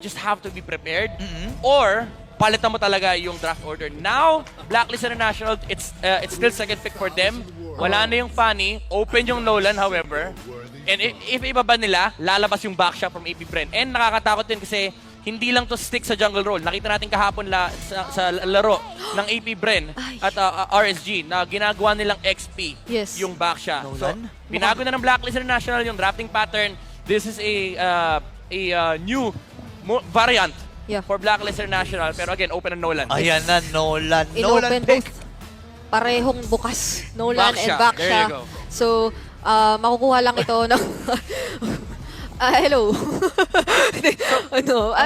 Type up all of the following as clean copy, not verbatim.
just have to be prepared or palitan mo talaga yung draft order. Now, Blacklist International, it's still second pick for them. Wala na yung Fanny. Open yung Nolan, however. And if ibaba nila, lalabas yung backshot from AP Bren. And nakakatakot din kasi hindi lang to stick sa jungle role. Nakita natin kahapon sa laro ng AP Bren at RSG na ginagawa nilang XP yung backshot. So, binago na ng Blacklist International yung drafting pattern. This is a new variant for Blacklist International. Pero again, open ang Nolan. Ayan na, Nolan. In-open pick. both. Parehong bukas. Nolan Baksha. and Baksha. There you go. So, makukuha lang ito ng... hello.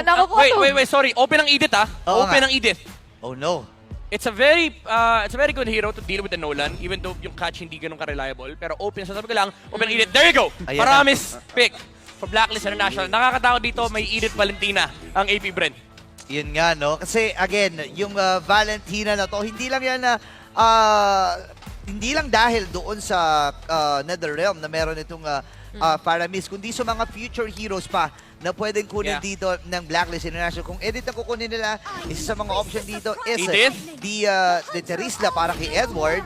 Nakukuha to. Wait, sorry. Open ang Edith, Oo Open nga. ang Edith. Oh no. It's a very good hero to deal with the Nolan, even though yung catch hindi ganun ka-reliable. Pero open, sasabi ko lang, open ang Edith. There you go! Ayan Paramis pick for Blacklist International. Nakakatakot dito, may Edith Valentina, ang AP Bren. Yun nga, no? Kasi, again, yung Valentina na to, hindi lang yan na... hindi lang dahil doon sa Netherrealm na meron itong Paramis, kundi sa mga future heroes pa na pwedeng kunin dito ng Blacklist International. Kung edit na kukunin nila, isa sa mga option dito is the Terisla para kay Edward.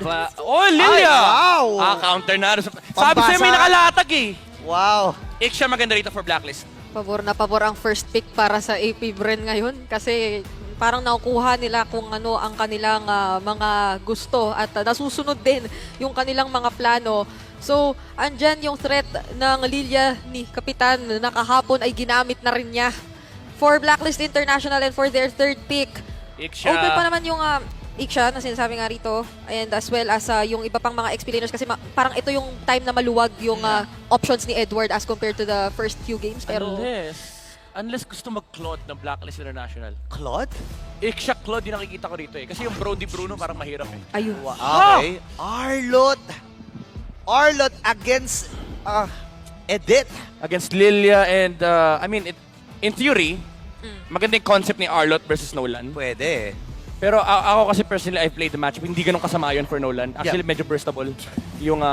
Lilia! Ay, wow! Counter na. Sabi sa'yo may nakalatag eh. Wow! Siya maganda rito for Blacklist. Pabor na pabor ang first pick para sa AP Bren ngayon kasi parang nakukuha nila kung ano ang kanilang mga gusto at nasusunod din yung kanilang mga plano. So, andyan yung threat ng Lilia ni Kapitan na kahapon ay ginamit na rin niya for Blacklist International and for their third pick. Iksha. Open pa naman yung Iksha na sinasabi nga rito and as well as yung iba pang mga explainers kasi parang ito yung time na maluwag yung options ni Edward as compared to the first few games. Pero Unless gusto mag-Claude ng Blacklist International. Claude? Iksha Claude yung nakikita ko rito eh. Kasi yung Brody Bruno parang mahirap eh. ayun. Okay. Arlot against Edith. Against Lilia and in theory, maganda yung concept ni Arlot versus Nolan. Pwede. Pero ako kasi personally, I've played the match. Hindi ganun kasama yun for Nolan. Actually, medyo burstable yung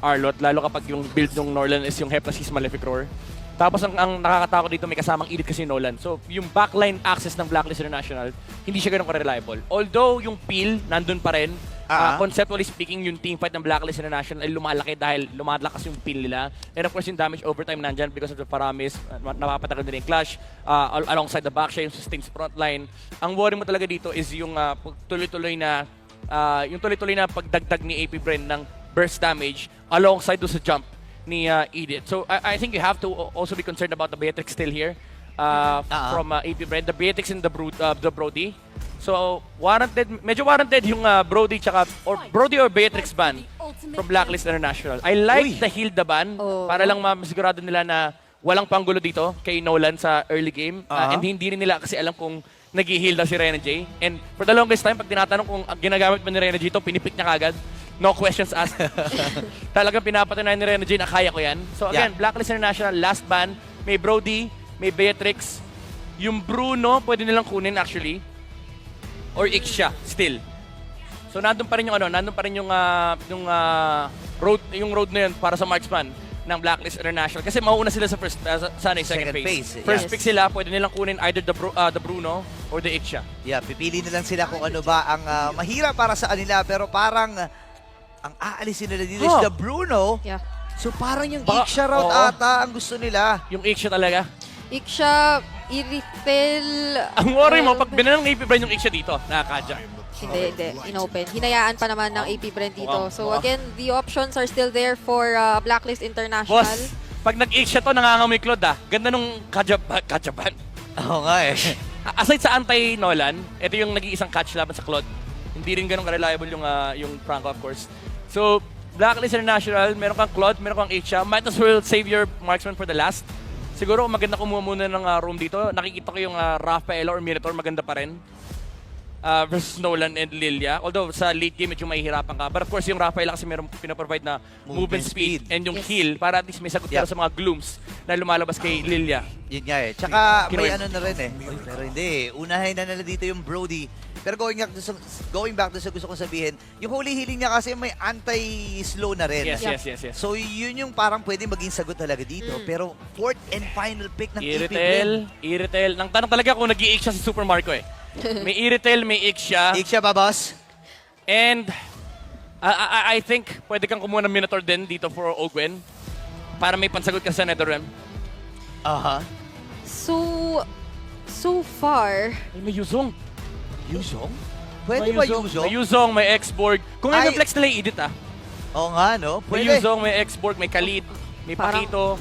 Arlot. Lalo kapag yung build ng Nolan is yung Hypnosis Malefic Roar. Tapos ang nakakatakot dito, may kasamang Edith kasi Nolan. So, yung backline access ng Blacklist International, hindi siya ganun ka-reliable. Although, yung peel, nandun pa rin. Conceptually speaking, yung teamfight ng Blacklist International ay lumalaki dahil lumalakas yung peel nila. And of course, yung damage overtime nandyan because of the Paramis. Napapatagal din yung clash. Alongside the back, siya yung sustains frontline. Ang worry mo talaga dito is yung tuloy-tuloy na pagdagdag ni AP Bren ng burst damage alongside do sa jump ni Edith. So I think you have to also be concerned about the Beatrix still here from AP Bren. The Beatrix and the Brody. So medyo warranted yung Brody Brody or Beatrix ban from Blacklist International. I like the Hilda ban para lang masigurado nila na walang panggulo dito kay Nolan sa early game. And hindi rin nila kasi alam kung nag-heal daw si Rena J. And for the longest time, pag tinatanong kung ginagamit mo ni Rena J ito, pinipick niya kagad. No questions asked. Talagang pinapatunayan ni Rena J na kaya ko yan. So again, Blacklist International, last ban. May Brody, may Beatrix. Yung Bruno, pwede nilang kunin actually. Or Iksha, still. So nandun pa rin yung road na yun para sa marksman ng Blacklist International. Kasi mauuna sila sa second phase. First pick sila, pwede nilang kunin either the Bruno or the Iksha. Yeah, pipili na lang sila kung ano ba ang mahirap para sa kanila. Pero parang ang aalisin nila dito is the Bruno. So parang yung Iksha route ata ang gusto nila. Yung Iksha talaga. Iksha, Irithel... Ang worry mo, pag binanong AP Bren yung Iksha dito, nakakadya. Hindi. Inopen. Hinayaan pa naman ng AP Bren dito. So again, the options are still there for Blacklist International. Boss, pag nag-Iksha to, nangangamoy Claude Ganda nung kajaban. Oo nga eh. Aside sa anti-Nolan, ito yung nag-iisang catch laban sa Claude. Hindi rin ganun ka-reliable yung Franco, of course. So, Blacklist International, meron kang Claude, meron kang Iksha. Might as well save your marksman for the last. Siguro maganda kumuha muna ng room dito. Nakikita ko yung Rafael or Minotaur, maganda pa rin. versus Nolan and Lilia. Although sa late game medyo mahihirapan ka. But of course, yung Rafaela kasi meron pinaprovide na movement speed and yung Yes. heal para at least may sagot ka sa mga glooms na lumalabas kay Lilia. Yun nga eh. Tsaka may Kinuwin. ano na rin eh. Uy, pero hindi eh. Unahin na nila dito yung Brody. Pero going back to sa gusto kong sabihin, yung holy healing niya kasi may anti-slow na rin. Yes. So yun yung parang pwede maging sagot talaga dito. Pero fourth and final pick ng AP Bren. Iritel. Nang tanong talaga kung nag-i-ick siya sa Super Marco eh. May Iritel, may ick siya. Ik siya ba, boss? And I think pwede kang kumuha ng Minotaur din dito for Ogwen para may pansagot ka sa Netherrealm. Aha. So far, Ay, may Yuzong. Yuzong? Pwede ba Yuzong? May Yuzong, may X-Borg. Kung Ay. i-flex nila i-edit Oo nga, no? May Pwede. Yuzong, may X-Borg, may Khalid, may Parang- Pakito.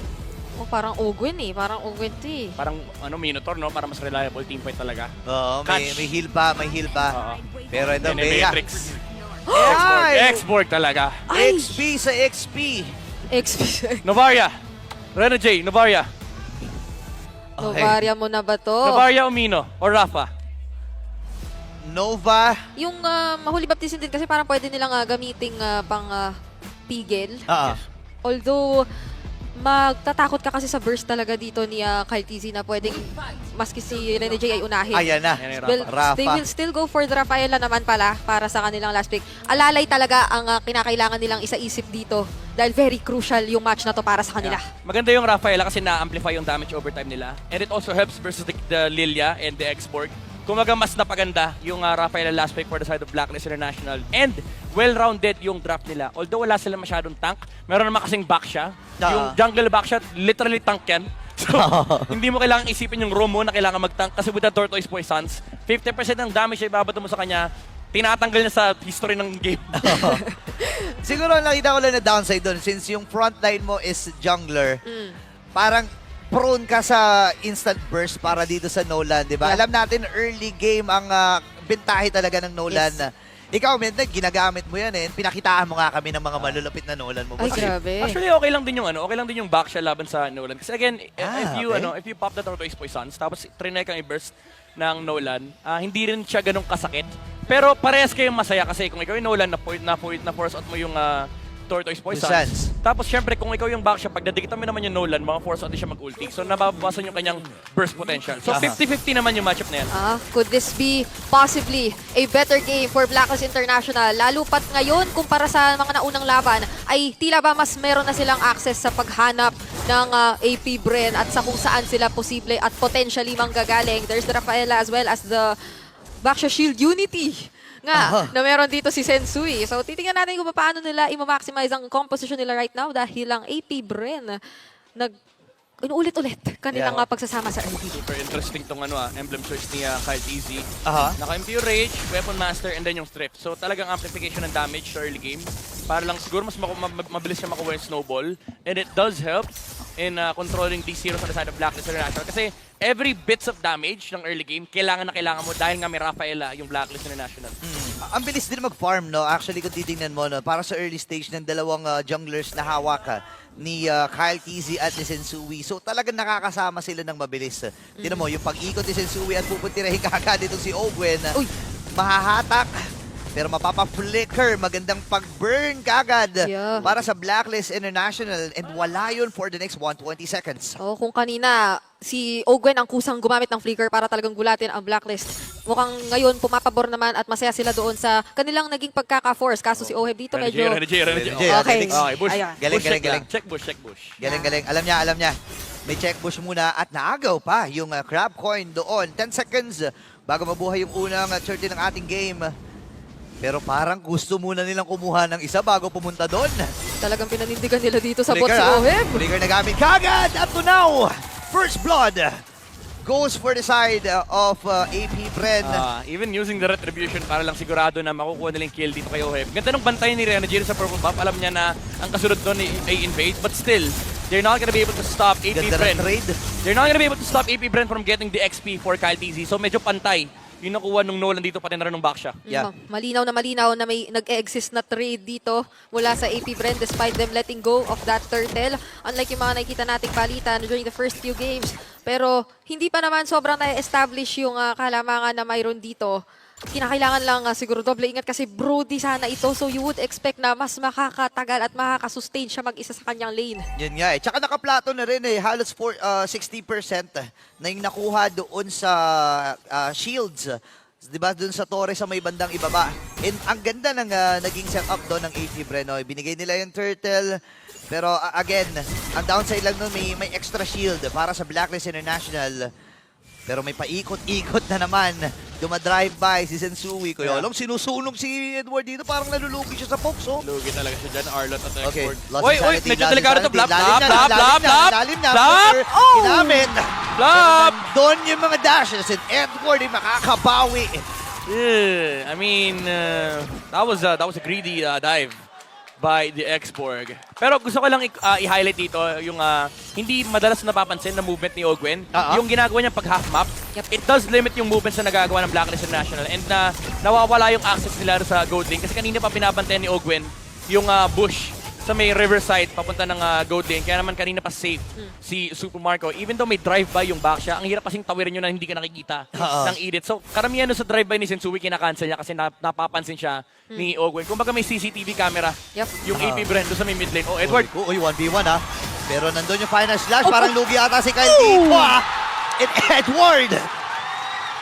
parang Ogwen eh. Parang Ogwen to eh. Parang Minotaur, no? Para mas reliable team fight talaga. Oo, Catch. may heal pa, may heal pa. Oo. Pero ito, Then Bea. Matrix. Ay! X-Borg talaga. Ay! XP sa XP. Novaria. Rena J, Novaria. Novaria mo na ba to? Novaria Umino or Rafa. Nova. Yung Holy Baptism din kasi parang pwede nilang gamiting pang pigil. Ah. Although, magtatakot ka kasi sa burst talaga dito ni Kyle TZ na pwedeng maski si Rene J ay unahin. Ayan na. Yan yung Well, Rafa. they will still go for the Rafaela naman pala para sa kanilang last pick. Alalay talaga ang kinakailangan nilang isa-isip dito dahil very crucial yung match na to para sa kanila. Yeah. Maganda yung Rafaela kasi na-amplify yung damage over time nila. And it also helps versus the Lilia and the X-Borg. Kumaga mas napaganda yung Rafaela last pick for the side of Blacklist International. And well-rounded yung draft nila. Although wala sila masyadong tank, meron naman kasing back siya. Yung jungle back shot, literally tank yan. So, hindi mo kailangan isipin yung Romo na kailangan mag-tank kasi with the Tortoise Poisons, 50% ng damage na ibabato mo sa kanya, tinatanggal niya sa history ng game. Siguro nakita ko lang na downside doon since yung frontline mo is jungler. Parang prone ka sa instant burst para dito sa Nolan, di ba? Yeah. Alam natin early game ang bentahe talaga ng Nolan. Yes. Ikaw, Mendeg, ginagamit mo yan eh. Pinakitaan mo nga kami ng mga malulupit na Nolan mo. Ay, boss. grabe. Actually, okay lang din yung okay lang din yung back shot laban sa Nolan. Kasi again, okay. if you pop the Tortoise Poisons, tapos trinay kang i-burst ng Nolan, hindi rin siya ganun kasakit. Pero parehas kayong masaya kasi kung ikaw yung Nolan na force out mo yung Tortoise Poisons. Poisons. Tapos syempre kung ikaw yung back shot, pag nadikitan mo naman yung Nolan, mga force out din siya mag-ulti. So nababawasan yung kanyang burst potential. So 50-50 naman yung matchup na yan. Could this be possibly a better game for Blacklist International? Lalo pat ngayon, kumpara sa mga naunang laban, ay tila ba mas meron na silang access sa paghanap ng AP Bren at sa kung saan sila posible at potentially manggagaling. There's the Rafaela as well as the Baxia Shield Unity nga na meron dito si Sensui. So titingnan natin kung paano nila i-maximize ang composition nila right now dahil ang AP Bren inuulit-ulit kanilang pagsasama sa early. Super interesting tong emblem choice ni Kyle TZ. Aha. Naka-Impure Rage, Weapon Master, and then yung Strip. So talagang amplification ng damage sa early game. Para lang siguro mas mabilis siya makuha yung Snowball. And it does help in controlling these heroes on the side of Blacklist International. Kasi every bits of damage ng early game, kailangan mo dahil nga may Rafaela yung Blacklist International. Ang bilis din mag-farm, no? Actually, kung titingnan mo, no? Para sa early stage ng dalawang junglers na hawak ni Kyle TZ at ni Sensui. So talagang nakakasama sila ng mabilis. Tignan mo, yung pag-ikot ni Sensui at pupuntirahin kagad dito si Ogwen. Uy. Mahahatak. Pero mapapa-flicker, magandang pag-burn kagad Yeah. para sa Blacklist International and wala yun for the next 120 seconds. Oh, kung kanina si Ogwen ang kusang gumamit ng flicker para talagang gulatin ang Blacklist. Mukhang ngayon pumapabor naman at masaya sila doon sa kanilang naging pagkaka-force. Kaso si Oheb dito medyo... Rene J. Okay. Okay, bush. Ayan. Galing, Bush check galing, lang. Check bush. Galing. Alam niya. May check push muna at naagaw pa yung crab coin doon. 10 seconds bago mabuhay yung unang 30 ng ating game. Pero parang gusto muna nilang kumuha ng isa bago pumunta doon. Talagang pinanindigan nila dito sa bot si ah. Oheb. Flicker na gamit kagad. Up to now, first blood goes for the side of AP Bren. Even using the retribution para lang sigurado na makukuha nilang kill dito kay Oheb. Ganda ng bantay ni Rene J sa purple buff. Alam niya na ang kasunod doon ay invade. But still, they're not gonna be able to stop AP Ganda Bren. ng trade. They're not gonna be able to stop AP Bren from getting the XP for Kyle TZ. So medyo pantay yung nakuha nung Nolan dito pati na rin nung back siya. Yeah. Malinaw na may nag-exist na trade dito mula sa AP Bren despite them letting go of that turtle. Unlike yung mga nakikita nating palitan during the first few games. Pero hindi pa naman sobrang na-establish yung kalamangan na mayroon dito. Kinakailangan lang siguro doble ingat kasi Brody sana ito. So you would expect na mas makakatagal at makakasustain siya mag-isa sa kanyang lane. Yun nga eh. Tsaka nakaplato na rin eh. Halos 60% na yung nakuha doon sa shields. Diba? Doon sa torre sa may bandang ibaba. And ang ganda ng naging setup doon ng AP Breno. Binigay nila yung turtle. Pero again, ang downside lang nun may extra shield para sa Blacklist International. Pero may paikot-ikot na naman. Dumadrive by si Sensui. Kaya alam, sinusunog si Edward dito. Parang nalulugi siya sa Fox, oh. Lugi talaga siya dyan, Arlot at Okay, Export. lost Oy, insanity, medyo lost delikado to. insanity. Blap, Lalim blap, na, blap, blap, blap. lalim na. Blap. Flipper, ginamit. Blap. Doon yung mga dashes. And Edward ay makakabawi. Yeah, I mean, that was a greedy dive by the Exborg. Pero gusto ko lang i-highlight dito yung hindi madalas napapansin na movement ni Ogwen. Yung ginagawa niya pag half map, it does limit yung movements na nagagawa ng Blacklist International and nawawala yung access nila sa gold lane kasi kanina pa binabantayan ni Ogwen yung bush sa may riverside papunta ng gold lane. Kaya naman kanina pa safe si Super Marco. Even though may drive-by yung back siya, ang hirap kasing tawirin yun na hindi ka nakikita ng edit. So karamihan sa drive-by ni Sensui kinakancel niya kasi napapansin siya ni Ogwen. Kumbaga may CCTV camera yung AP Brand doon sa may mid lane. Oh, Edward! Uy, 1v1 ha. Pero nandun yung final slash. Parang lugi ata si Kyle dito ha. And Edward!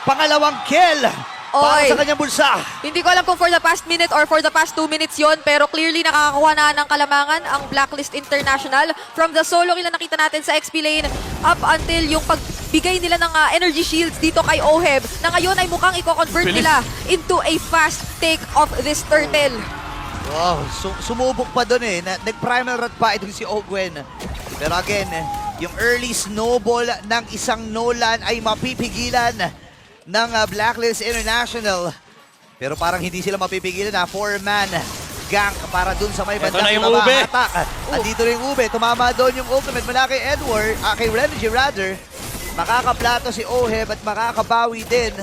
Pangalawang kill! Para Oy. sa kanyang bulsa. Hindi ko alam kung for the past minute or for the past 2 minutes yon, pero clearly nakakakuha na ng kalamangan ang Blacklist International from the solo kill na nakita natin sa XP lane up until yung pagbigay nila ng energy shields dito kay Oheb na ngayon ay mukhang i-convert nila into a fast take of this turtle. Wow, sumubok pa doon eh. Nag-primal rat pa itong si Ogwen. Pero again, yung early snowball ng isang Nolan ay mapipigilan ng Blacklist International. Pero parang hindi sila mapipigilan na 4-man gank para dun sa may bandang yung ube. At dito rin yung ube. Tumama doon yung ultimate mula kay Edward, kay Renji rather. Makakaplato si Oheb at makakabawi din.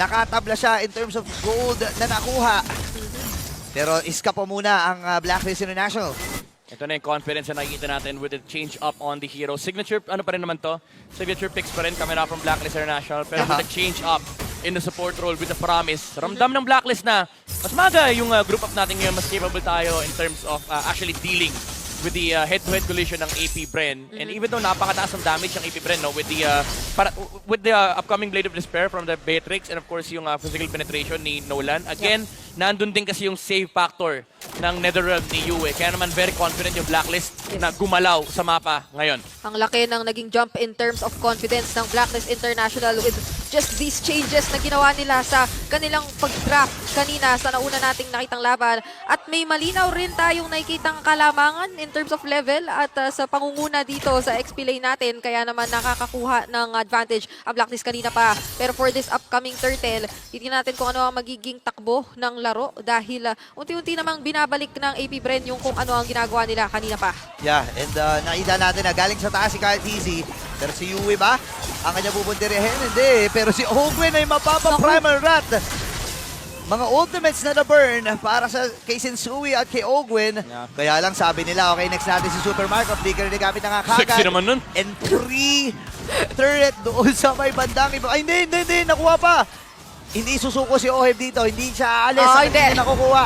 Nakatabla siya in terms of gold na nakuha. Pero iska pa muna ang Blacklist International. Ito na yung confidence na nakikita natin with the change up on the hero. Signature, ano pa rin naman to? Signature picks pa rin coming up from Blacklist International. Pero with the change up in the support role with the promise, ramdam ng Blacklist na mas maga yung group up natin ngayon, mas capable tayo in terms of actually dealing with the head-to-head collision ng AP Bren. And even though napakataas ng damage ng AP Bren, no, with the upcoming Blade of Despair from the Beatrix and of course yung physical penetration ni Nolan. Again, nandun din kasi yung save factor ng Netherrealm ni Yue. Kaya naman very confident yung Blacklist na gumalaw sa mapa ngayon. Ang laki ng naging jump in terms of confidence ng Blacklist International with just these changes na ginawa nila sa kanilang pag-draft kanina sa nauna nating nakitang laban. At may malinaw rin tayong nakikitang kalamangan in terms of level at sa pangunguna dito sa XP lane natin. Kaya naman nakakakuha ng advantage ang Blacklist kanina pa. Pero for this upcoming turtle, titignan natin kung ano ang magiging takbo ng laro dahil unti-unti namang binabalik ng AP Bren yung kung ano ang ginagawa nila kanina pa. Yeah, and nakita natin na galing sa taas si Kyle TZ. Pero si Yue ba? Ang kanya bubunterihin? Hindi. Pero si Ogwen ay mapapa-primal rat. Mga ultimates na na-burn para sa kay Sensui at kay Ogwen. Yeah. Kaya lang sabi nila, okay, next natin si Super Marco. Flicker na gamit na nga kagad. Sexy naman nun. And 3 turret doon sa may bandang iba. Ay, hindi. Nakuha pa. Hindi susuko si Oheb dito. Hindi siya aalis. Hindi nakukuha.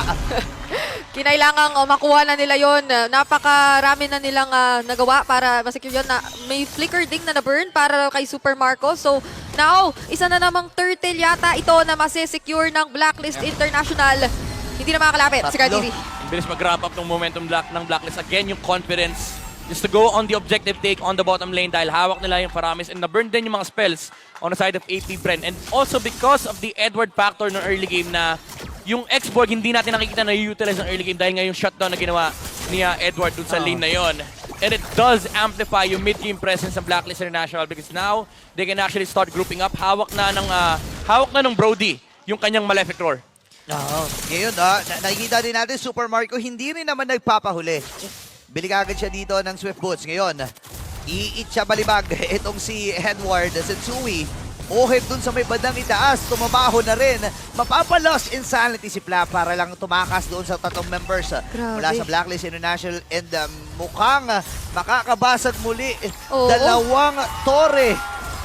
Kinailangang makuha na nila yon. Napakarami na nilang nagawa para masecure yun na may flicker ding na na-burn para kay Super Marco. So now, isa na namang turtle yata ito na masesecure ng Blacklist International. Hindi na makakalapit si Cartini. Ang bilis mag-wrap up ng momentum ng Blacklist. Again, yung confidence just to go on the objective take on the bottom lane dahil hawak nila yung Paramis and na-burn din yung mga spells on the side of AP Bren. And also because of the Edward factor ng early game na yung Exborg hindi natin nakikita na i-utilize ng early game dahil nga yung shutdown na ginawa ni Edward dun sa lane na yon. And it does amplify yung mid-game presence ng Blacklist International because now they can actually start grouping up. Hawak na ng Brody yung kanyang Malefic Roar. Ngayon, nakikita din natin Super Marco hindi rin naman nagpapahuli. Bili agad siya dito ng Swift Boots. Ngayon, iit siya balibag itong si Edward Sensui. Oheb dun sa may bandang itaas, tumabaho na rin. Mapapalos insanity si Pla para lang tumakas doon sa tatlong members mula sa Blacklist International and mukhang makakabasag muli. Dalawang tore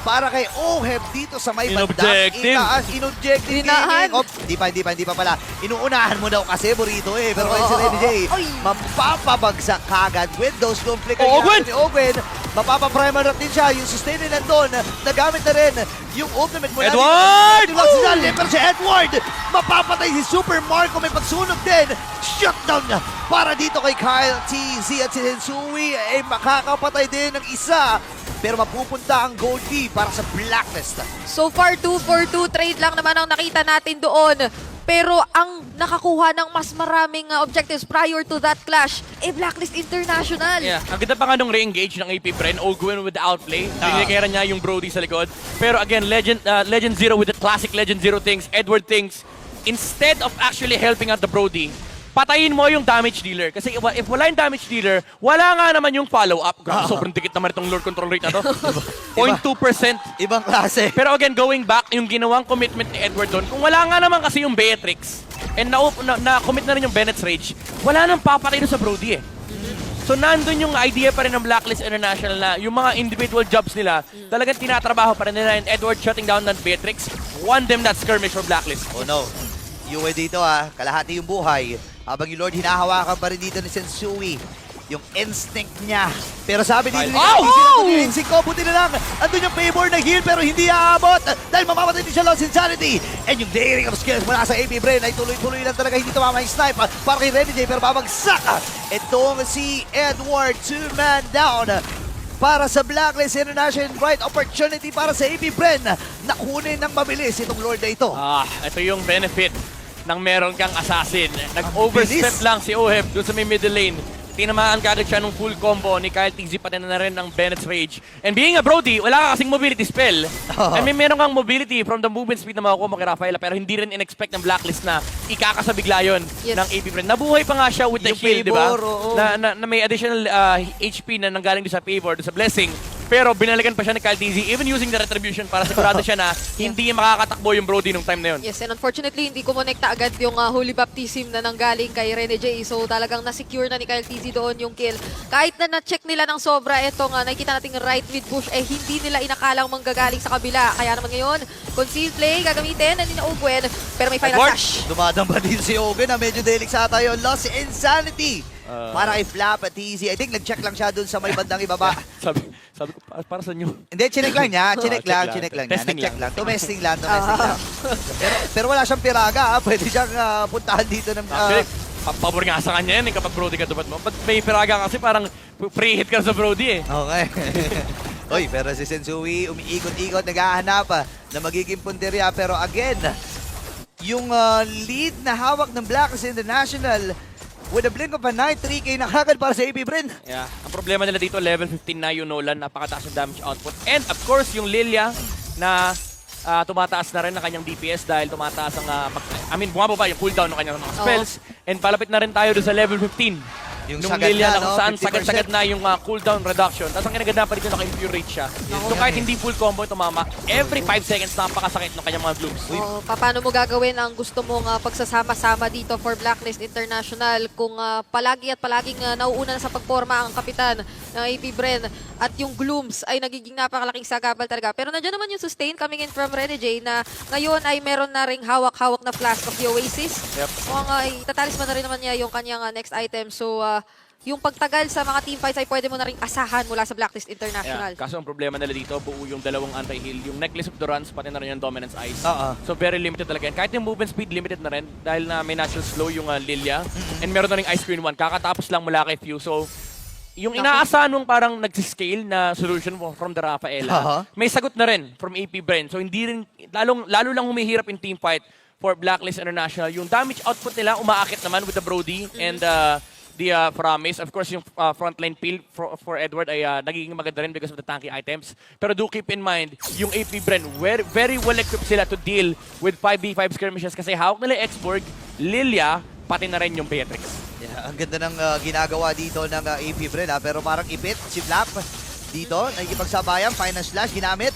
para kay Oheb dito sa may bandang Inobjective. itaas. Inobjective Dinahan. gaming. Oh, hindi pa pala. Inuunahan mo daw kasi Burrito eh. Pero kay si Renny J, Ay. mapapabagsak kagad with those conflict Ogwen! ni Ogwen. Mapapa-primer up din siya. Yung sustain din nandun. Nagamit na rin yung ultimate mula Edward! dito. Si Zaldi, pero si Edward mapapatay si Super Marco. May pagsunog din. Shutdown para dito kay Kyle TZ at si Hensui ay makakapatay din ng isa. Pero mapupunta ang gold key para sa Blacklist. So far, 2-for-2 trade lang naman ang nakita natin doon. Pero ang nakakuha ng mas maraming objectives prior to that clash, Blacklist International. Yeah. Ang ganda pa nga nung re-engage ng AP Bren, Ogwen with the outplay. Pinikera niya yung Brody sa likod. Pero again, Legend Zero with the classic Legend Zero things, Edward things, instead of actually helping out the Brody, patayin mo yung damage dealer. Kasi if wala yung damage dealer, wala nga naman yung follow-up. Grabe, sobrang dikit naman itong Lord Control rate na to. 0.2%. Ibang klase. Pero again, going back, yung ginawang commitment ni Edward doon, kung wala nga naman kasi yung Beatrix, and na-commit na rin yung Bennett's Rage, wala nang papatay doon sa Brody eh. So nandun yung idea pa rin ng Blacklist International na yung mga individual jobs nila, talagang tinatrabaho pa rin nila, and Edward shutting down ng Beatrix, won them that skirmish for Blacklist. Oh no. Yue dito kalahati yung buhay. Habang yung Lord hinahawakan pa rin dito ni Sensui. Yung instinct niya. Pero sabi dito yung instinct ko, buti na lang. Andun yung favor na heal pero hindi aabot. Dahil mamamatay din siya Lost Insanity. And yung daring of skills mula sa AP Bren ay tuloy-tuloy lang talaga hindi tumama yung snipe para kay Renny J pero babagsak. Itong si Edward, 2-man down. Para sa Blacklist International, right opportunity para sa AP Bren. Nakunin ng mabilis itong Lord na ito. Ito yung benefit ng meron kang assassin. Nag-overstep lang si Oheb doon sa may middle lane. Tinamaan kagad siya ng full combo ni Kyle TZ pati na rin ng Bennett's Rage. And being a Brody, wala ka kasing mobility spell. I mean, meron kang mobility from the movement speed na makukuha mo kay Rafaela pero hindi rin in-expect ng Blacklist na ikakasabigla yun ng AP Bren. Nabuhay pa nga siya with the Yung shield, di ba? favor, oo. Na may additional HP na nanggaling doon sa favor, doon sa blessing. Pero binalikan pa siya ni Kyle TZ even using the retribution para sigurado siya na hindi makakatakbo yung Brody nung time na yun. Yes, and unfortunately, hindi kumonekta agad yung Holy Baptism na nanggaling kay Renny J. So talagang na-secure na ni Kyle TZ doon yung kill. Kahit na na-check nila ng sobra, eto nga, nakikita natin right mid bush, hindi nila inakalang manggagaling sa kabila. Kaya naman ngayon, concealed play, gagamitin, na ni Ogwen, pero may final Edward! flash. Dumadamba din si Ogen na medyo delik sa tayo. Lost Insanity. Para kay Flap at Easy. I think nag-check lang siya dun sa may bandang ibaba. sabi ko, para sa inyo. Hindi, chinek lang niya. Chinek lang niya. Testing Nag-check lang. lang. Domestic lang. Pero wala siyang piraga. Pwede siyang puntahan dito ng... Actually, pabor nga sa kanya yan kapag Brody ka tubat mo. But may piraga kasi parang pre-hit ka sa Brody eh. Okay. Oy, pero si Sensui umiikot-ikot, naghahanap na magiging punteriya. Pero again, yung lead na hawak ng Blacklist International with a blink of an eye, 3K na kagad para sa AP Bren. Yeah. Ang problema nila dito, level 15 na yung Nolan, napakataas yung damage output. And of course, yung Lilia na tumataas na rin ang kanyang DPS dahil tumataas ang, bumababa yung cooldown ng kanyang mga spells. And palapit na rin tayo doon sa level 15. Yung Nung sagad Lilia na, na kung no? saan 50%. sagad-sagad na yung cooldown reduction. Tapos ang kinaganda pa rin yung naka-infuriate siya. So kahit hindi full combo tumama, every 5 seconds napakasakit ng kanyang mga blooms. Paano mo gagawin ang gusto mong pagsasama-sama dito for Blacklist International kung palaging nauuna na sa pagporma ang kapitan ng AP Bren at yung Glooms ay nagiging napakalaking sagabal talaga. Pero nandiyan naman yung sustain coming in from Renny J na ngayon ay meron na ring hawak-hawak na Flask of the Oasis. Yep. Itatalis mo na rin naman niya yung kanyang next item. So, yung pagtagal sa mga teamfights ay pwede mo na rin asahan mula sa Blacklist International. Yeah. Kaso ang problema nila dito, buo yung dalawang anti-heal. Yung Necklace of Durance, pati na rin yung Dominance Ice. So very limited talaga. And kahit yung movement speed, limited na rin. Dahil na may natural slow yung Lilia. And meron na rin Ice Queen 1. Kakatapos lang mula kay Few. So, yung inaasahan mong parang nagsiscale na solution mo from the Rafaela, may sagot na rin from AP Bren. So hindi rin, lalo lang humihirap yung teamfight for Blacklist International. Yung damage output nila, umaakit naman with the Brody and the Promise. Of course, yung frontline peel for Edward ay nagiging maganda rin because of the tanky items. Pero do keep in mind, yung AP Bren, very well equipped sila to deal with 5v5 skirmishes kasi hawak nila yung X-Borg, Lilia, pati na rin yung Beatrix. Yeah, ang ganda ng ginagawa dito ng AP Bren pero parang ipit si Flap dito, nakikipagsabayan, final slash ginamit.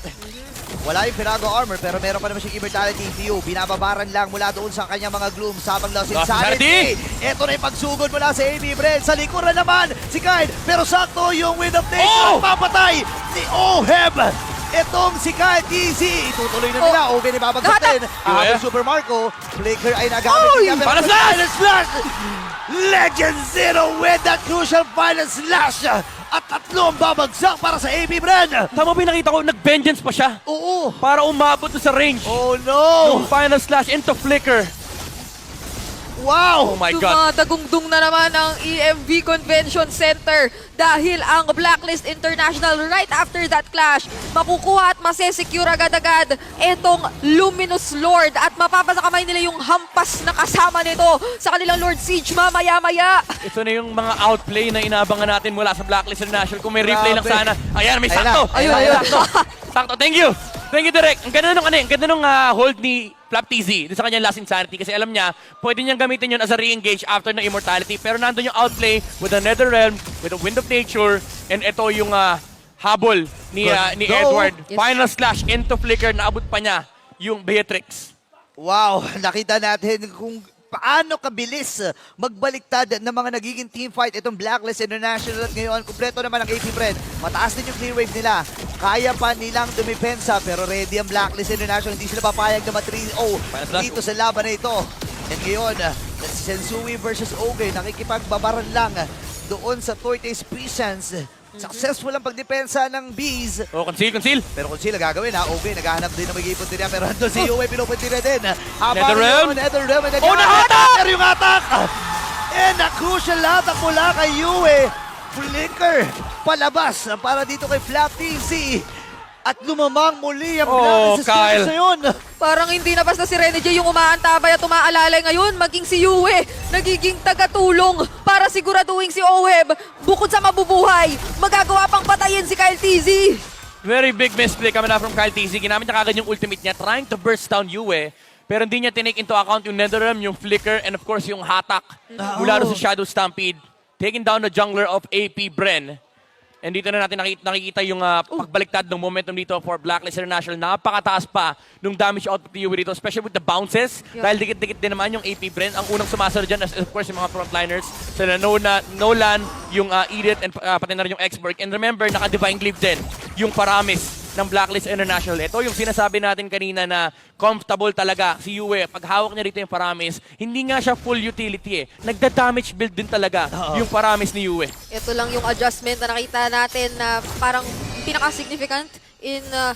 Wala yung Pirago armor pero meron pa naman siyang immortality view. Binababaran lang mula doon sa kanyang mga glooms habang Lost Insanity. Ito na yung pagsugod mula sa AP Bren. Sa likuran naman si Kyle pero sakto yung Wind of Nature. Papatay ni Oheb. Itong si Kyle TZ. Itutuloy na nila. Okay, nababagsak din. Habang Super Marco. Flicker ay nagamit niya. Pero Final Final Slash! Legend Zero with that crucial Final Slash! At tatlo ang babagsak para sa AP Bren. Tama ba yung nakita ko, nag-vengeance pa siya Oo. para umabot sa range. Oh no! Yung final slash into flicker. Wow! Oh my God. Dumadagungdung na naman ang EMV Convention Center dahil ang Blacklist International right after that clash, makukuha at masesecure agad-agad etong Luminous Lord at mapapasa kamay nila yung hampas na kasama nito sa kanilang Lord Siege mamaya-maya. Ito na yung mga outplay na inaabangan natin mula sa Blacklist International. Kung may replay lang Grabe. sana. Ayan, may Ayun sakto. na. Ayun. Sakto. Sakto. Thank you. Thank you, Direk. Ang ganda nung, ang ganda nung hold ni Flap TZ dun sa kanyang last insanity kasi alam niya, pwede niyang gamitin yun as a re-engage after ng immortality. Pero nandun yung outplay with the Netherrealm, with the Wind of Nature, and ito yung habol ni Go. Edward. Yes. Final slash into flicker, naabot pa niya yung Beatrix. Wow, nakita natin kung paano kabilis magbaliktad ng mga nagiging teamfight itong Blacklist International at ngayon kumpleto naman ang AP Bren. Mataas din yung clear wave nila. Kaya pa nilang dumipensa pero ready ang Blacklist International. Hindi sila papayag na ma-3-0 dito sa laban na ito. And ngayon, Sensui versus Oge nakikipagbabaran lang doon sa Tortoise Presence. Successful ang pagdepensa ng Bees. Oh, conceal. Pero kung sila gagawin ha, okay, naghahanap din ng mag-iipon din niya. Pero andun si Yue, pinupunti na din. Netherrealm? Netherrealm. Oh, na-attack! Yung attack! And a crucial attack mula kay Yue. Flicker, palabas para dito kay Flap TZ. At lumamang muli ang Oh, Blacklist Kyle. sa yun. Parang hindi na basta si Rene J yung umaantabay at umaalalay ngayon, maging si Yue, nagiging tagatulong para siguraduhin si Oheb, bukod sa mabubuhay, magagawa pang patayin si Kyle TZ. Very big misplay kami na from Kyle TZ. Ginamit niya kagad yung ultimate niya, trying to burst down Yue. Pero hindi niya tinake into account yung Netherrealm, yung Flicker, and of course yung Hatak mula doon sa Shadow Stampede. Taking down the jungler of AP Bren. And dito na natin nakikita yung pagbaliktad ng momentum dito for Blacklist International. Napakataas pa nung damage output ni Yue dito, especially with the bounces. Yeah. Dahil dikit-dikit din naman yung AP Bren. Ang unang sumasunod dyan, of course, yung mga frontliners. Sila Nolan, yung Edith, and pati na rin yung Xborg. And remember, naka-Divine Glaive din yung Paramis ng Blacklist International. Ito yung sinasabi natin kanina na comfortable talaga si Yue. Pag hawak niya dito yung Paramis, hindi nga siya full utility eh. Nagda-damage build din talaga yung Paramis ni Yue. Ito lang yung adjustment na nakita natin na parang pinaka-significant in na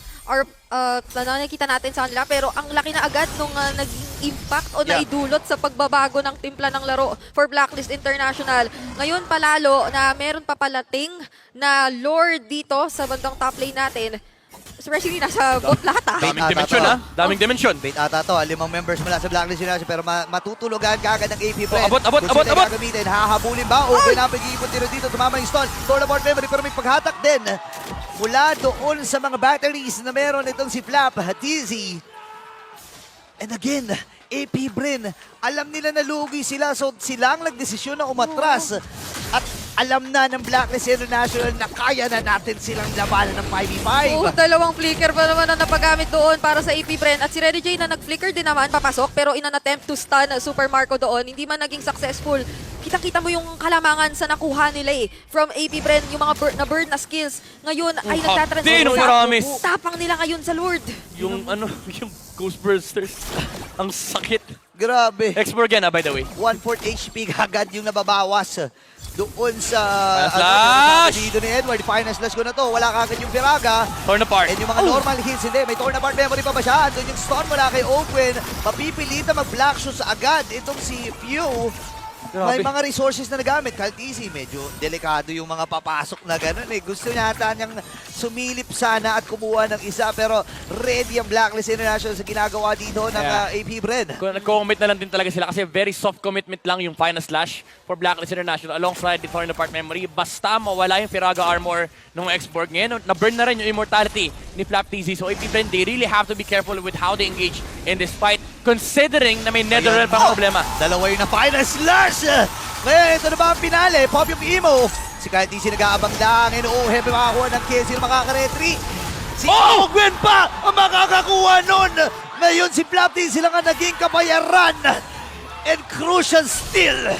nakikita natin sa kanila. Pero ang laki na agad nung naging impact o naidulot sa pagbabago ng timpla ng laro for Blacklist International. Ngayon palalo na meron papalating na Lord dito sa bandang top lane natin. Especially nasa bot lahat Daming dimension ha? Daming dimension. Bait ata to, 5 members mula sa Blacklist International pero matutulugan kaagad ng AP Bren. Abot. Kung sila gagamitin, hahabulin ba? Okay na ang pag-iipon tiro dito, tumama yung stun. Tournament memory pero may paghatak din mula doon sa mga batteries na meron itong si Flap, TZ. And again, AP Bren, alam nila na lugi sila so silang nagdesisyon na umatras. At alam na ng Blacklist International na kaya na natin silang labanan ng 5v5. Oh, dalawang flicker pa naman ang napagamit doon para sa AP Bren. At si Rene J na nag-flicker din naman, papasok. Pero in an attempt to stun Super Marco doon, hindi man naging successful. Kita-kita mo yung kalamangan sa nakuha nila eh. From AP Bren, yung mga na-burn na skills. Ngayon ay nagtatransform nung Paramis. tapang nila ngayon sa Lord. Yung yung Ghostbusters. Ang sakit. Grabe. Xborg yan by the way. 1/4 HP agad yung nababawas doon sa Slash! dito ni Edward. Final slash ko na to. Wala kagad yung Viraga. Torn apart. And yung mga normal hits, hindi. May torn apart memory pa ba siya? Andun yung storm mula kay Oakwen. Mapipilitan mag-black shoes agad. Itong si Pew. May mga resources na nagamit. Kaltisi, medyo delikado yung mga papasok na gano'n eh. Gusto niya ata niyang sumilip sana at kumuha ng isa. Pero ready ang Blacklist International sa ginagawa dito ng AP Bren. Nag-commit na lang din talaga sila kasi very soft commitment lang yung final slash for Blacklist International alongside the Torn Apart Memory. Basta mawala yung Firaga Armor ng Xborg. Ngayon, na-burn na rin yung immortality ni Flap TZ. So AP Bren, they really have to be careful with how they engage in this fight considering na may Netherrealm pang problema. Dalawa yung na final slash! Ngayon, ito na ba ang pinale? Pop yung emo. Si Kyle TZ nag-aabang lang. And Oheb makakuha ng kill. Sino makaka-retry? Si Ogwen pa ang makakakuha nun. Ngayon si Flap TZ lang ang naging kabayaran. And crucial still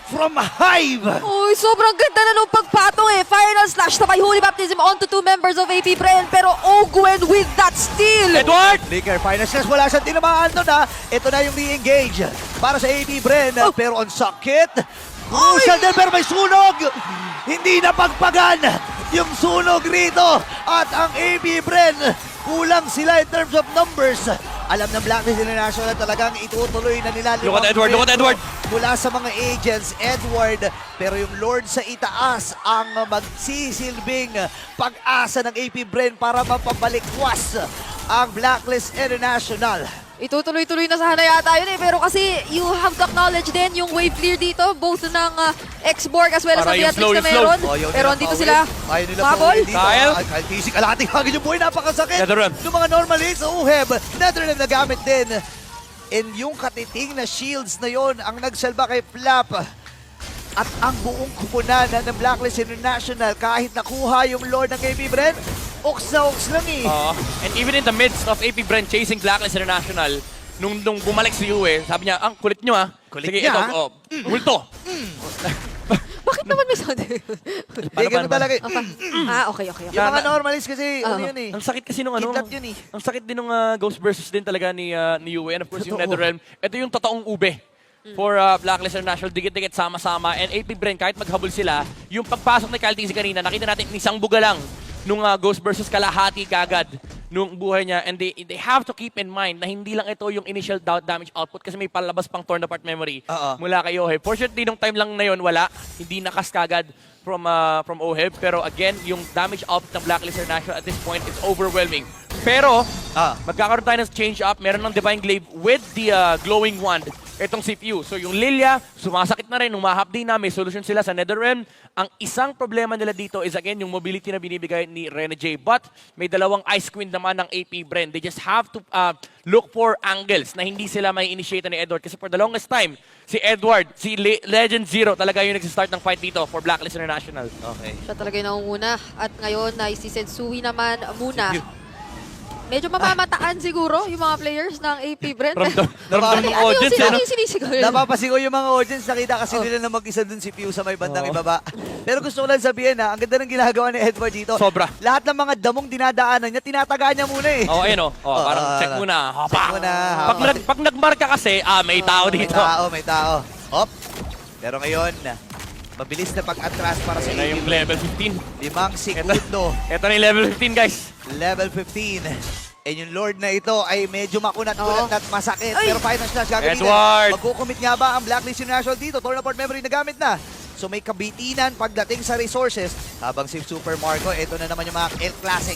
from Hive. Uy, sobrang ganda na nung pagpatong eh. Final slash sabay Holy Baptism onto 2 members of AP Bren. Pero Ogwen with that steal. Edward! Flicker, final slash, wala siyang tinamaan doon ha. Ito na yung re-engage para sa AP Bren. Pero ang sakit. Crucial din, pero may sunog. Hindi na pagpagan yung sunog rito. At ang AP Bren, kulang sila in terms of numbers. Alam ng Blacklist International talagang itutuloy na nila. Look at Edward, look at Edward. Mula sa mga agents, Edward. Pero yung Lord sa itaas ang magsisilbing pag-asa ng AP Bren para mapabalikwas ang Blacklist International. Itutuloy-tuloy na sana yata yun eh. Pero kasi you have to acknowledge din yung wave clear dito. Both ng X-Borg as well as Para ng yung Beatrix flow, na yung flow. meron. Ayaw Pero nila andito pauwi. sila. Ayaw nila Mabol. pauwi dito. Kyle. Kyle Tisik, alating kagad yung buhay. Napakasakit. Netherrealm. Yung mga normal hits, Uheb. Netherrealm nagamit din. And yung katiting na shields na yon ang nagsalba kay Flap. At ang buong kupunan ng Blacklist International, kahit nakuha yung Lord ng AP Bren, oks na oks lang eh. And even in the midst of AP Bren chasing Blacklist International, nung bumalik si Yue, sabi niya, ang kulit nyo ah. Kulit Sige, niya, ito, ah. multo. Bakit naman may sound? Hindi, ganun talaga. Okay. Yung mga normalists kasi, ano yun eh. Ang sakit kasi nung ano, Kidnap yun eh. ang sakit din nung Ghost versus din talaga ni Yue. And of course, yung Totoo. Netherrealm. Ito yung totoong ube for Blacklist International. Dikit-dikit, sama-sama. And AP Bren, kahit maghabol sila, yung pagpasok ni Kyle TZ kanina, nakita natin isang buga lang nung Ghost versus kalahati kagad nung buhay niya. And they have to keep in mind na hindi lang ito yung initial damage output kasi may palabas pang torn apart memory mula kay Oheb. Fortunately, nung time lang na yun, wala. Hindi nakas kagad from Oheb. Pero again, yung damage output ng Blacklist International at this point is overwhelming. Pero, magkakaroon tayo ng change up. Meron ng Divine Glaive with the glowing wand. Itong CPU. So yung Lilia, sumasakit na rin. Umahap din na. May solution sila sa Netherrealm. Ang isang problema nila dito is again yung mobility na binibigay ni Rene J. But may dalawang Ice Queen naman ng AP Bren. They just have to look for angles na hindi sila may initiate ni Edward. Kasi for the longest time, si Edward, si Legend Zero talaga yung nagsistart ng fight dito for Blacklist International. Okay. Siya talaga yung nangunguna. At ngayon, si Sensui naman muna. Medyo mamamataan siguro yung mga players ng AP Bren. Ramdam ng Ano audience. yung sinisigaw yun? Napapasigaw yung mga audience. Nakita kasi nila na mag-isa dun si Pew sa may bandang ibaba. Pero gusto ko lang sabihin ang ganda ng ginagawa ni Edward dito. Sobra. Lahat ng mga damong dinadaanan niya, tinataga niya muna eh. Ayun parang check muna. Check muna. Pag nagmarka kasi, may tao dito. May tao. Hop. Pero ngayon, mabilis na pag-atras para sa Ito na yung AP. level 15. 5 segundo. Ito na yung level 15, guys. Level 15. And yung Lord na ito ay medyo makunat-kunat at masakit. Ay! Pero final slash gagamitin. Edward! Magkukumit nga ba ang Blacklist International dito? Torn apart memory na gamit na. So may kabitinan pagdating sa resources. Habang si Super Marco, ito na naman yung mga El Classic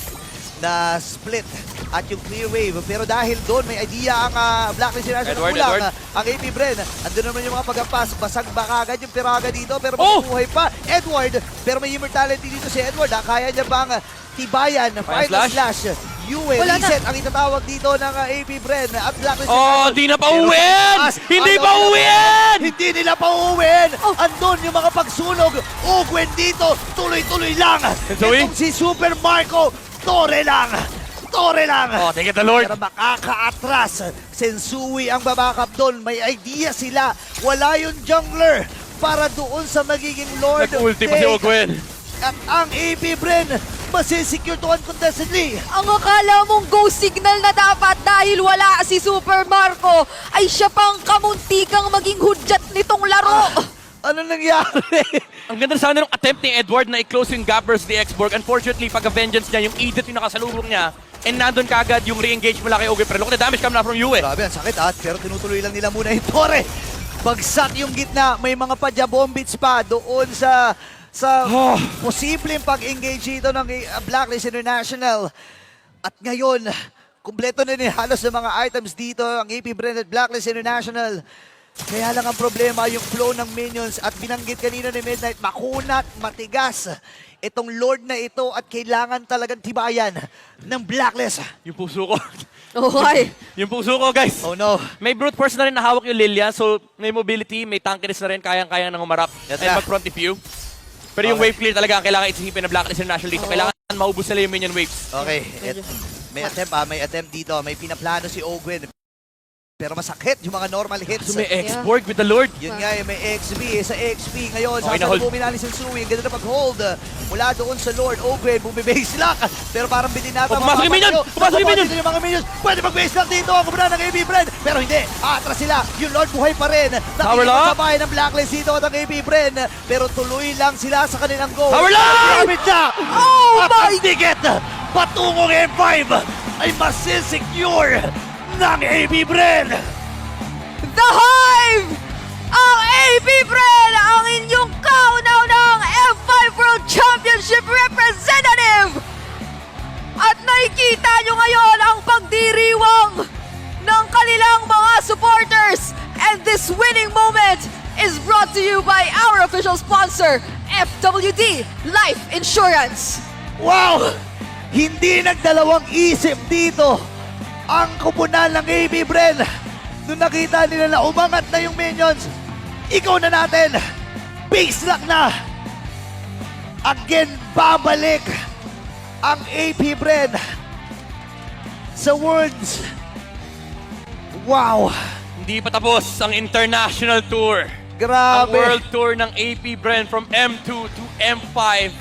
na split at yung clear wave. Pero dahil doon may idea ang Blacklist International Edward, kulang. Edward. Ang AP Bren, andun naman yung mga pagkapas. Basag ba kagad yung piraga dito pero Oh! mabuhay pa. Edward, pero may immortality dito si Edward. Kaya niya bang tibayan? Final slash. Yue, Wala na. reset ang itatawag dito ng AP Bren at Blacklist Di na pa uwin! Hindi pa uwin! Hindi nila pa uwin! Andun yung mga pagsunog. Ugwen dito, tuloy-tuloy lang. Sensui? Itong si Super Marco, tore lang. Tore lang. Thank you, the Lord. Pero makakaatras. Sensui ang babakap doon. May idea sila. Wala yung jungler para doon sa magiging Lord. Nag-ulti pa si Ogwen. At ang AP Bren, masisecure to uncontestedly. Ang akala mong go signal na dapat dahil wala si Super Marco ay siya pang kamuntikang maging hudyat nitong laro. Ano nangyari? Ang ganda sana ng attempt ni Edward na i-close yung gap versus the X-Borg. Unfortunately, pagka-vengeance niya, yung Edith yung nakasalubong niya, and nandun kagad yung re-engage mula kay Ogwen. Pero look at the damage coming na from Yue. Grabe, ang sakit pero tinutuloy lang nila muna yung Torre. Bagsak yung gitna, may mga padya-bombits pa doon sa posibleng pag-engage dito ng Blacklist International. At ngayon, kumpleto na ni halos ng mga items dito ang AP Bren at Blacklist International. Kaya lang ang problema, yung flow ng minions at binanggit kanina ni Midnight, makunat, matigas. Itong Lord na ito at kailangan talagang tibayan ng Blacklist. Yung puso ko. Okay. Yung puso ko, guys. Oh no. May brute force na rin na hawak yung Lilia, so may mobility, may tankiness na rin, kayang-kayang nang umarap. Yes, And na. mag-front if you. Pero yung Okay. wave clear talaga ang kailangan isipin ng Blacklist International dito. Kailangan maubos nila yung minion waves. Okay, may attempt dito. May pinaplano si Ogwen. pero masakit yung mga normal hits. So may X-Borg with the Lord. Yun nga, may XP. Sa XP ngayon, Okay na, hold. sasalubungin natin si Sui. Ang ganda na pag-hold. Mula doon sa Lord Ogre, bumibase lock. Pero parang bitinata. Oh, pumasok yung minion! Pumasok yung minion! Yung mga minions. Pwede mag-base lock dito. Ang kumuna ng AB Bren. Pero hindi. Atras sila. Yung Lord buhay pa rin. Power lock! Nakikita ng Blacklist dito at ang AB Bren. Pero tuloy lang sila sa kanilang goal. Power lock! Gamit na! Oh At ang ticket patungong M5 ay masisecure ng AB Bren. The Hive! Ang AB Bren, ang inyong kauna-unang F5 World Championship representative! At nakikita nyo ngayon ang pagdiriwang ng kanilang mga supporters. And this winning moment is brought to you by our official sponsor, FWD Life Insurance. Wow! Hindi nagdalawang isip dito ang kupunan ng AB Bren. Nung nakita nila na umangat na yung minions, ikaw na natin, base lock na. Again, babalik ang AP Bren sa Worlds. Wow! Hindi pa tapos ang international tour. Ang Grabe! world tour ng AP Bren from M2 to M5.